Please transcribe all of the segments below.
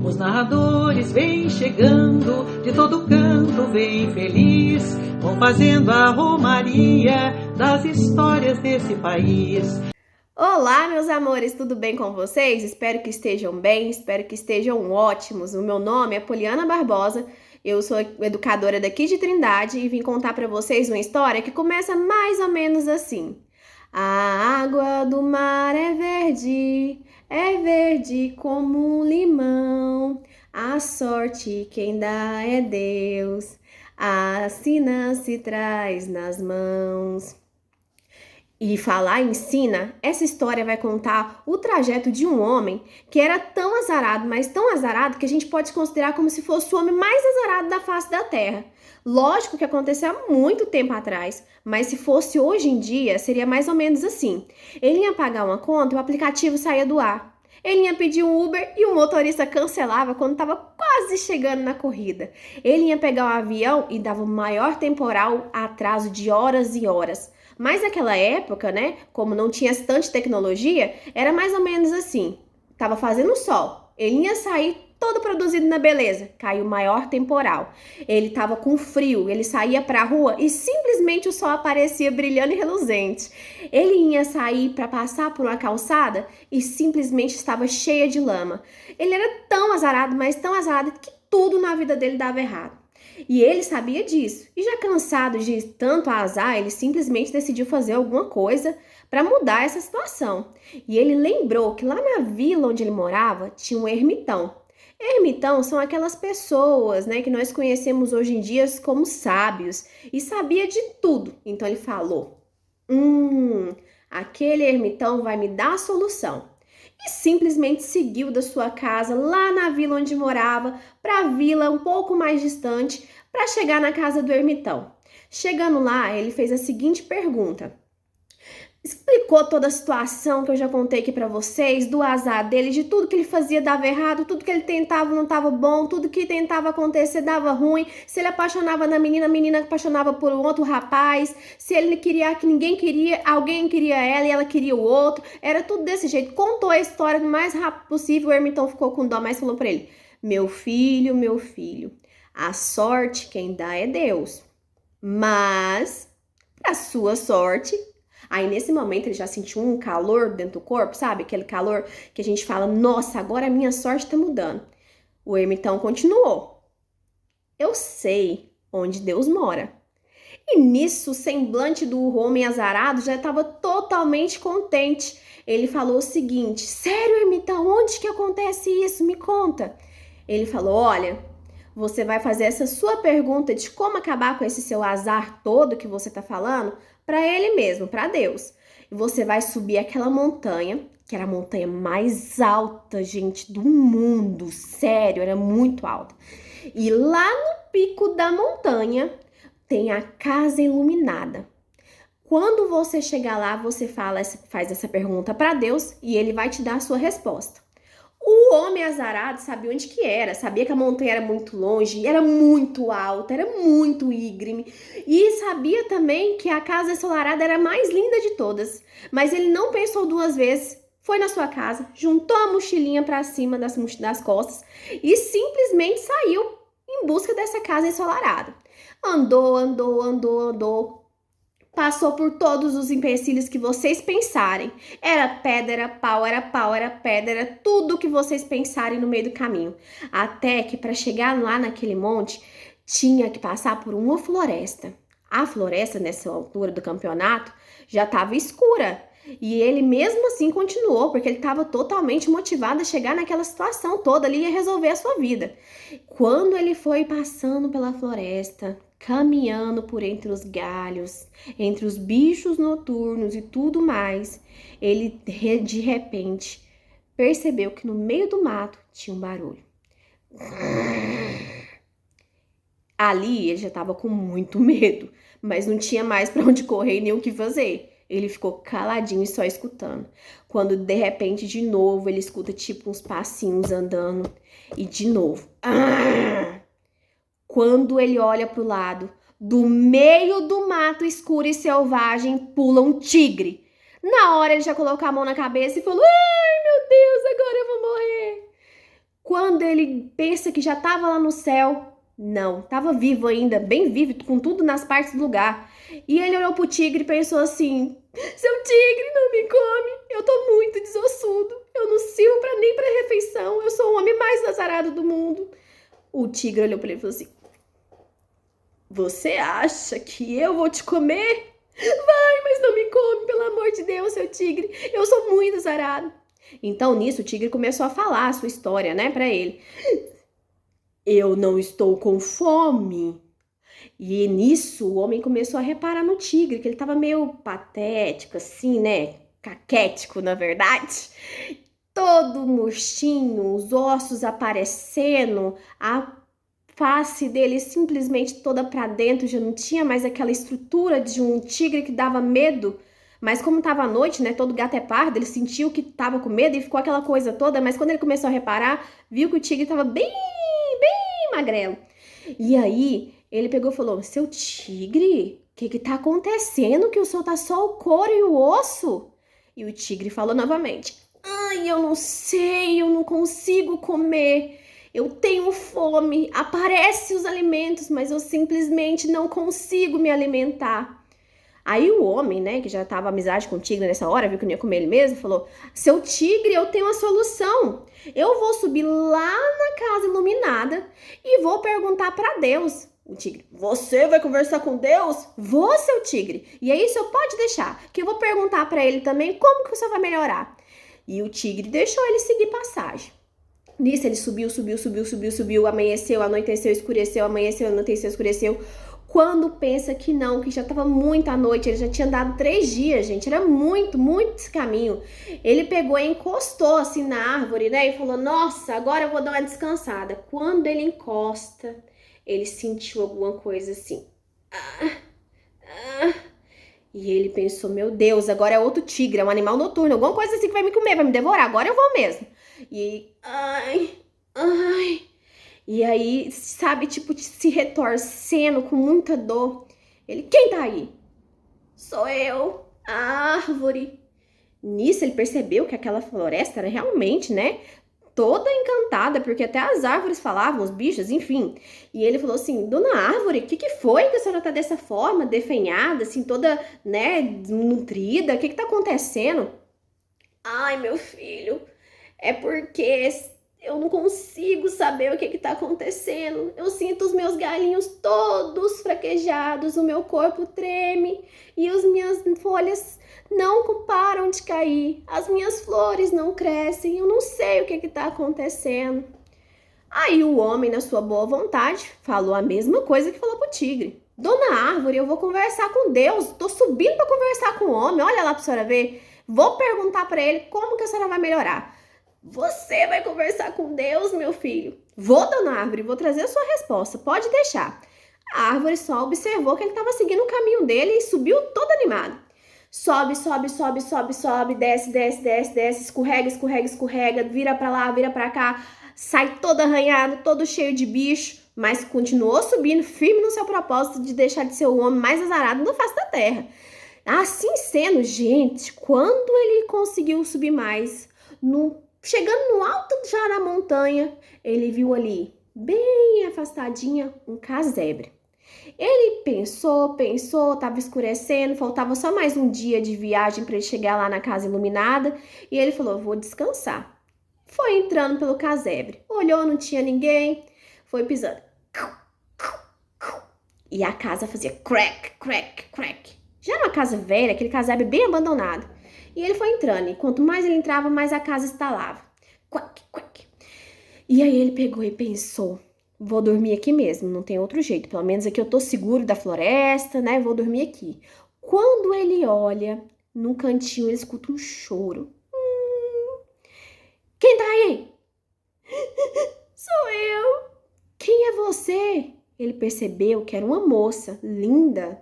Os narradores vêm chegando, de todo canto vem feliz, vão fazendo a romaria das histórias desse país. Olá, meus amores, tudo bem com vocês? Espero que estejam bem, espero que estejam ótimos. O meu nome é Poliana Barbosa, eu sou educadora daqui de Trindade e vim contar para vocês uma história que começa mais ou menos assim. A água do mar é verde como um limão. A sorte quem dá é Deus, a sina se traz nas mãos. E falar em sina, essa história vai contar o trajeto de um homem que era tão azarado, mas tão azarado que a gente pode considerar como se fosse o homem mais azarado da face da Terra. Lógico que aconteceu há muito tempo atrás, mas se fosse hoje em dia, seria mais ou menos assim. Ele ia pagar uma conta e o aplicativo saía do ar. Ele ia pedir um Uber e o motorista cancelava quando estava quase chegando na corrida. Ele ia pegar um avião e dava o maior temporal, atraso de horas e horas. Mas naquela época, né, como não tinha tanta tecnologia, era mais ou menos assim. Tava fazendo sol, ele ia sair todo produzido na beleza, caiu o maior temporal. Ele tava com frio, ele saía pra rua e simplesmente o sol aparecia brilhando e reluzente. Ele ia sair para passar por uma calçada e simplesmente estava cheia de lama. Ele era tão azarado, mas tão azarado que tudo na vida dele dava errado. E ele sabia disso. E já cansado de tanto azar, ele simplesmente decidiu fazer alguma coisa para mudar essa situação. E ele lembrou que lá na vila onde ele morava tinha um ermitão. Ermitão são aquelas pessoas, né, que nós conhecemos hoje em dia como sábios e sabia de tudo. Então ele falou: aquele ermitão vai me dar a solução. E simplesmente seguiu da sua casa lá na vila onde morava para a vila um pouco mais distante para chegar na casa do ermitão. Chegando lá, ele fez a seguinte pergunta. Explicou toda a situação que eu já contei aqui para vocês, do azar dele, de tudo que ele fazia dava errado, tudo que ele tentava não estava bom, tudo que tentava acontecer dava ruim, se ele apaixonava na menina, a menina apaixonava por um outro rapaz, se ele queria que ninguém queria, alguém queria ela e ela queria o outro, era tudo desse jeito. Contou a história do mais rápido possível, o ermitão ficou com dó, mas falou para ele: meu filho, a sorte quem dá é Deus, mas para sua sorte. Aí, nesse momento, ele já sentiu um calor dentro do corpo, sabe? Aquele calor que a gente fala, nossa, agora a minha sorte tá mudando. O ermitão continuou. Eu sei onde Deus mora. E nisso, o semblante do homem azarado já estava totalmente contente. Ele falou o seguinte: sério, ermitão, onde que acontece isso? Me conta. Ele falou: olha, você vai fazer essa sua pergunta de como acabar com esse seu azar todo que você tá falando para ele mesmo, para Deus. E você vai subir aquela montanha, que era a montanha mais alta, gente, do mundo, sério, era muito alta. E lá no pico da montanha tem a casa iluminada. Quando você chegar lá, você faz essa pergunta para Deus e ele vai te dar a sua resposta. O homem azarado sabia onde que era, sabia que a montanha era muito longe, era muito alta, era muito íngreme e sabia também que a casa ensolarada era a mais linda de todas. Mas ele não pensou duas vezes, foi na sua casa, juntou a mochilinha para cima das costas e simplesmente saiu em busca dessa casa ensolarada. Andou. Passou por todos os empecilhos que vocês pensarem. Era pedra, era pau, era pedra, era tudo que vocês pensarem no meio do caminho. Até que para chegar lá naquele monte, tinha que passar por uma floresta. A floresta, nessa altura do campeonato, já estava escura. E ele mesmo assim continuou, porque ele estava totalmente motivado a chegar naquela situação toda ali e resolver a sua vida. Quando ele foi passando pela floresta, caminhando por entre os galhos, entre os bichos noturnos e tudo mais, ele de repente percebeu que no meio do mato tinha um barulho. Ali ele já estava com muito medo, mas não tinha mais para onde correr e nem o que fazer. Ele ficou caladinho e só escutando. Quando de repente de novo ele escuta tipo uns passinhos andando e de novo. Quando ele olha pro lado, do meio do mato escuro e selvagem pula um tigre. Na hora ele já colocou a mão na cabeça e falou: ai meu Deus, agora eu vou morrer. Quando ele pensa que já estava lá no céu, não, estava vivo ainda, bem vivo, com tudo nas partes do lugar. E ele olhou pro tigre e pensou assim: seu tigre, não me come, eu tô muito desossudo, eu não sirvo nem pra refeição, eu sou o homem mais azarado do mundo. O tigre olhou pra ele e falou assim: você acha que eu vou te comer? Vai, mas não me come, pelo amor de Deus, seu tigre, eu sou muito azarado. Então, nisso, o tigre começou a falar a sua história, né, pra ele. Eu não estou com fome. E nisso, o homem começou a reparar no tigre, que ele tava meio patético, assim, né, caquético, na verdade. Todo murchinho, os ossos aparecendo, a face dele simplesmente toda pra dentro, já não tinha mais aquela estrutura de um tigre que dava medo. Mas como tava à noite, né, todo gato é pardo, ele sentiu que tava com medo e ficou aquela coisa toda, mas quando ele começou a reparar, viu que o tigre tava bem magrelo. E aí, ele pegou e falou: seu tigre, o que tá acontecendo que o senhor tá só o couro e o osso? E o tigre falou novamente: ai, eu não sei, eu não consigo comer. Eu tenho fome, aparecem os alimentos, mas eu simplesmente não consigo me alimentar. Aí o homem, né, que já tava amizade com o tigre nessa hora, viu que não ia comer ele mesmo, falou: seu tigre, eu tenho uma solução. Eu vou subir lá na casa iluminada e vou perguntar pra Deus. O tigre: você vai conversar com Deus? Vou, seu tigre. E aí, o senhor pode deixar, que eu vou perguntar pra ele também como que o senhor vai melhorar. E o tigre deixou ele seguir passagem. Nisso ele subiu, amanheceu, anoiteceu, escureceu, amanheceu, anoiteceu, escureceu. Quando pensa que não, que já tava muita noite, ele já tinha andado 3 dias, gente, era muito esse caminho. Ele pegou e encostou assim na árvore, né, e falou: nossa, agora eu vou dar uma descansada. Quando ele encosta, ele sentiu alguma coisa assim. E ele pensou: meu Deus, agora é outro tigre, é um animal noturno, alguma coisa assim que vai me comer, vai me devorar, agora eu vou mesmo. E ai. E aí, sabe, tipo, se retorcendo com muita dor. Ele: quem tá aí? Sou eu, a árvore. Nisso ele percebeu que aquela floresta era realmente, né, toda encantada, porque até as árvores falavam, os bichos, enfim. E ele falou assim: dona árvore, o que foi que a senhora tá dessa forma, definhada, assim, toda, né, nutrida? O que tá acontecendo? Ai, meu filho, é porque eu não consigo saber o que tá acontecendo. Eu sinto os meus galinhos todos fraquejados, o meu corpo treme e as minhas folhas não param de cair. As minhas flores não crescem. Eu não sei o que tá acontecendo. Aí o homem, na sua boa vontade, falou a mesma coisa que falou pro tigre: dona árvore, eu vou conversar com Deus. Tô subindo para conversar com o homem. Olha lá pra senhora ver. Vou perguntar para ele como que a senhora vai melhorar. Você vai conversar com Deus, meu filho? Vou, dona árvore, vou trazer a sua resposta, pode deixar. A árvore só observou que ele estava seguindo o caminho dele e subiu todo animado. Sobe, desce, escorrega, vira pra lá, vira pra cá, sai todo arranhado, todo cheio de bicho, mas continuou subindo firme no seu propósito de deixar de ser o homem mais azarado na face da terra. Assim sendo, gente, quando ele conseguiu subir mais, chegando no alto já da montanha, ele viu ali, bem afastadinha, um casebre. Ele pensou, tava escurecendo, faltava só mais um dia de viagem para ele chegar lá na casa iluminada, e ele falou: vou descansar. Foi entrando pelo casebre, olhou, não tinha ninguém, foi pisando. E a casa fazia crack. Já era uma casa velha, aquele casebre bem abandonado. E ele foi entrando, e quanto mais ele entrava, mais a casa estalava. Quack. E aí ele pegou e pensou: vou dormir aqui mesmo, não tem outro jeito. Pelo menos aqui eu tô seguro da floresta, né? Vou dormir aqui. Quando ele olha, num cantinho ele escuta um choro. Quem tá aí? Sou eu. Quem é você? Ele percebeu que era uma moça linda,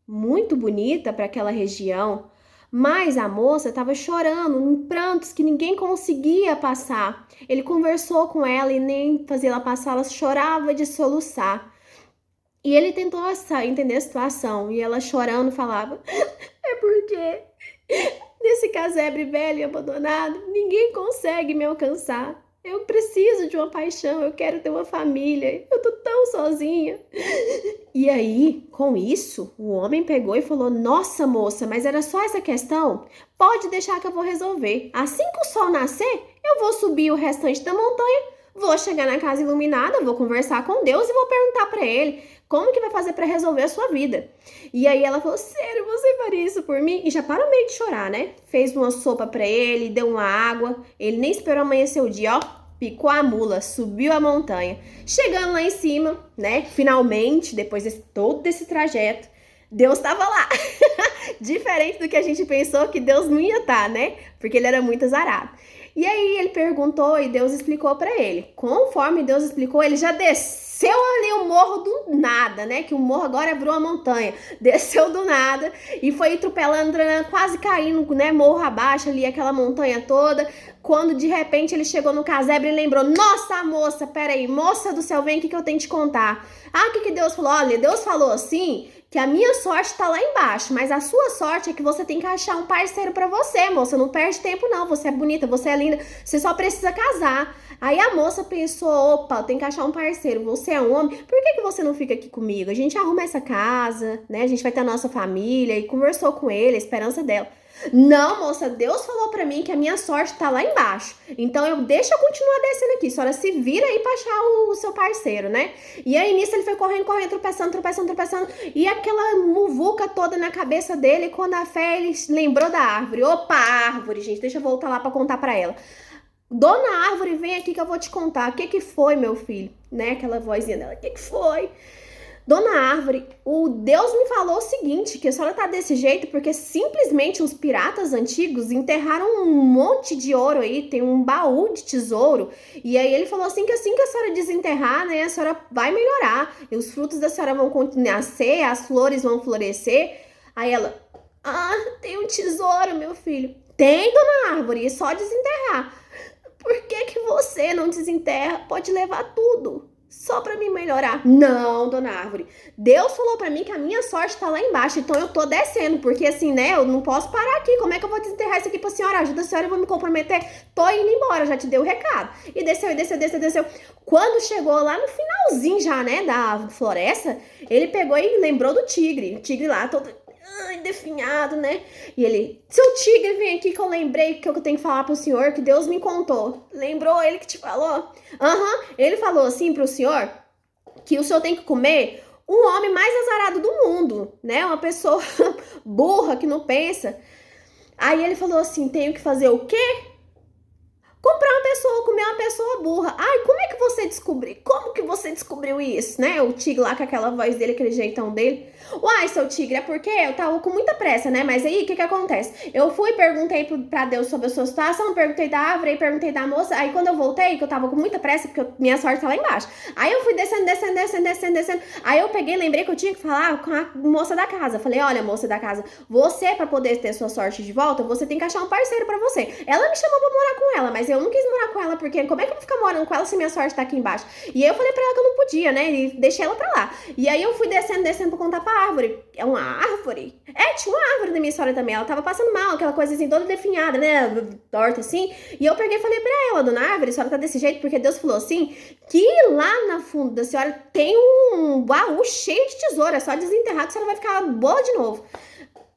muito bonita para aquela região. Mas a moça estava chorando, em prantos que ninguém conseguia passar. Ele conversou com ela e nem fazia ela passar, ela chorava de soluçar. E ele tentou entender a situação, e ela chorando falava: é porque nesse casebre velho e abandonado, ninguém consegue me alcançar. Eu preciso de uma paixão, eu quero ter uma família, eu tô tão sozinha. E aí, com isso, o homem pegou e falou: Nossa, moça, mas era só essa questão? Pode deixar que eu vou resolver. Assim que o sol nascer, eu vou subir o restante da montanha, vou chegar na casa iluminada, vou conversar com Deus e vou perguntar pra ele como que vai fazer pra resolver a sua vida. E aí ela falou: Sério, você faria isso por mim? E já parou meio de chorar, né? Fez uma sopa pra ele, deu uma água, ele nem esperou amanhecer o dia, ó. Picou a mula, subiu a montanha. Chegando lá em cima, né? Finalmente, depois de todo esse trajeto, Deus estava lá. Diferente do que a gente pensou que Deus não ia estar, né? Porque ele era muito azarado. E aí ele perguntou e Deus explicou para ele. Conforme Deus explicou, ele já desceu ali o morro do nada, né? Que o morro agora virou uma montanha. Desceu do nada e foi atropelando, quase caindo, né? Morro abaixo ali, aquela montanha toda. Quando de repente ele chegou no casebre e lembrou: Nossa, moça, peraí, moça do céu, vem aqui que eu tenho que te contar. Ah, o que Deus falou? Olha, Deus falou assim que a minha sorte tá lá embaixo, mas a sua sorte é que você tem que achar um parceiro pra você, moça. Não perde tempo não, você é bonita, você é linda, você só precisa casar. Aí a moça pensou: Opa, eu tenho que achar um parceiro, você é um homem, por que você não fica aqui comigo? A gente arruma essa casa, né? A gente vai ter a nossa família. E conversou com ele, a esperança dela. Não, moça, Deus falou pra mim que a minha sorte tá lá embaixo. Então deixa eu continuar descendo aqui. A senhora se vira aí pra achar o seu parceiro, né? E aí nisso ele foi correndo, tropeçando. E aquela muvuca toda na cabeça dele. Quando a fé ele lembrou da árvore. Opa, árvore, gente, deixa eu voltar lá pra contar pra ela. Dona Árvore, vem aqui que eu vou te contar. O que foi, meu filho? Né? Aquela vozinha dela. O que foi? Dona Árvore, o Deus me falou o seguinte, que a senhora tá desse jeito porque simplesmente os piratas antigos enterraram um monte de ouro aí, tem um baú de tesouro, e aí ele falou assim que a senhora desenterrar, né, a senhora vai melhorar, e os frutos da senhora vão continuar a nascer, as flores vão florescer. Aí ela: tem um tesouro, meu filho. Tem, Dona Árvore, é só desenterrar. Por que você não desenterra? Pode levar tudo. Só pra me melhorar. Não, Dona Árvore. Deus falou pra mim que a minha sorte tá lá embaixo, então eu tô descendo, porque assim, né, eu não posso parar aqui. Como é que eu vou desenterrar isso aqui pra senhora? Ajuda a senhora, eu vou me comprometer. Tô indo embora, já te dei o recado. E desceu. Quando chegou lá no finalzinho já, né, da floresta, ele pegou e lembrou do tigre. O tigre lá, todo definhado, né? E ele: Seu tigre, vem aqui que eu lembrei que eu tenho que falar pro senhor, que Deus me contou. Lembrou ele que te falou? Ele falou assim pro senhor que o senhor tem que comer o homem mais azarado do mundo, né? Uma pessoa burra que não pensa. Aí ele falou assim: tenho que fazer o quê? Comprar uma pessoa, comer uma pessoa burra. Ai, como é que você descobriu? Como que você descobriu isso, né? O tigre lá com aquela voz dele, aquele jeitão dele. Uai, seu tigre, é porque eu tava com muita pressa, né? Mas aí, o que acontece? Eu fui e perguntei pra Deus sobre a sua situação, perguntei da árvore, aí perguntei da moça. Aí quando eu voltei, que eu tava com muita pressa, porque minha sorte tá lá embaixo. Aí eu fui descendo. Aí eu peguei, lembrei que eu tinha que falar com a moça da casa. Falei: Olha, moça da casa, você, pra poder ter sua sorte de volta, você tem que achar um parceiro pra você. Ela me chamou pra morar com ela, mas eu não quis morar com ela, porque como é que eu vou ficar morando com ela se minha sorte tá aqui embaixo? E aí eu falei pra ela que eu não podia, né? E deixei ela pra lá. E aí eu fui descendo pra contar pra árvore. É uma árvore? Tinha uma árvore na minha história também. Ela tava passando mal, aquela coisa assim, toda definhada, né? Torta assim. E eu peguei e falei pra ela: Dona Árvore, a senhora tá desse jeito porque Deus falou assim que lá na fundo da senhora tem um baú cheio de tesouro. É só desenterrar que a senhora vai ficar boa de novo.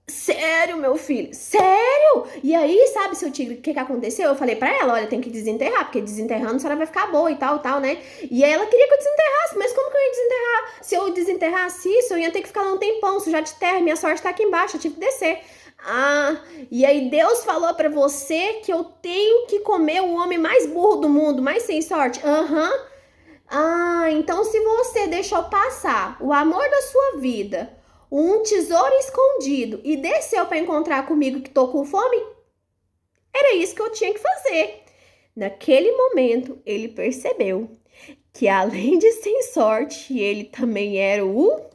Sério, meu filho? Sério? E aí, sabe, seu tigre, o que aconteceu? Eu falei pra ela: Olha, tem que desenterrar, porque desenterrando a senhora vai ficar boa e tal, né? E aí ela queria que eu desenterrasse, mas como que eu ia desenterrar? Se eu desenterrasse isso, eu ia ter que ficar lá um tempão, sujar de terra, minha sorte tá aqui embaixo, eu tive que descer. E aí Deus falou pra você que eu tenho que comer o homem mais burro do mundo, mais sem sorte? Então se você deixou passar o amor da sua vida, um tesouro escondido, e desceu para encontrar comigo que tô com fome, era isso que eu tinha que fazer. Naquele momento, ele percebeu que além de sem sorte, ele também era o...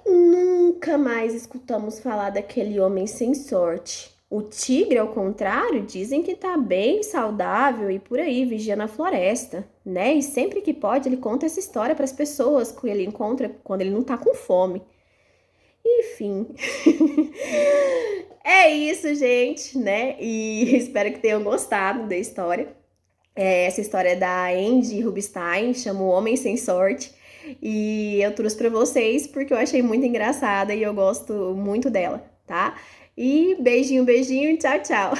Nunca mais escutamos falar daquele homem sem sorte. O tigre, ao contrário, dizem que tá bem saudável e por aí, vigiando a floresta, né? E sempre que pode, ele conta essa história para as pessoas que ele encontra quando ele não tá com fome. Enfim. É isso, gente, né? E espero que tenham gostado da história. Essa história é da Andy Rubinstein, chama O Homem Sem Sorte. E eu trouxe para vocês porque eu achei muito engraçada e eu gosto muito dela, tá? E beijinho, beijinho, tchau, tchau.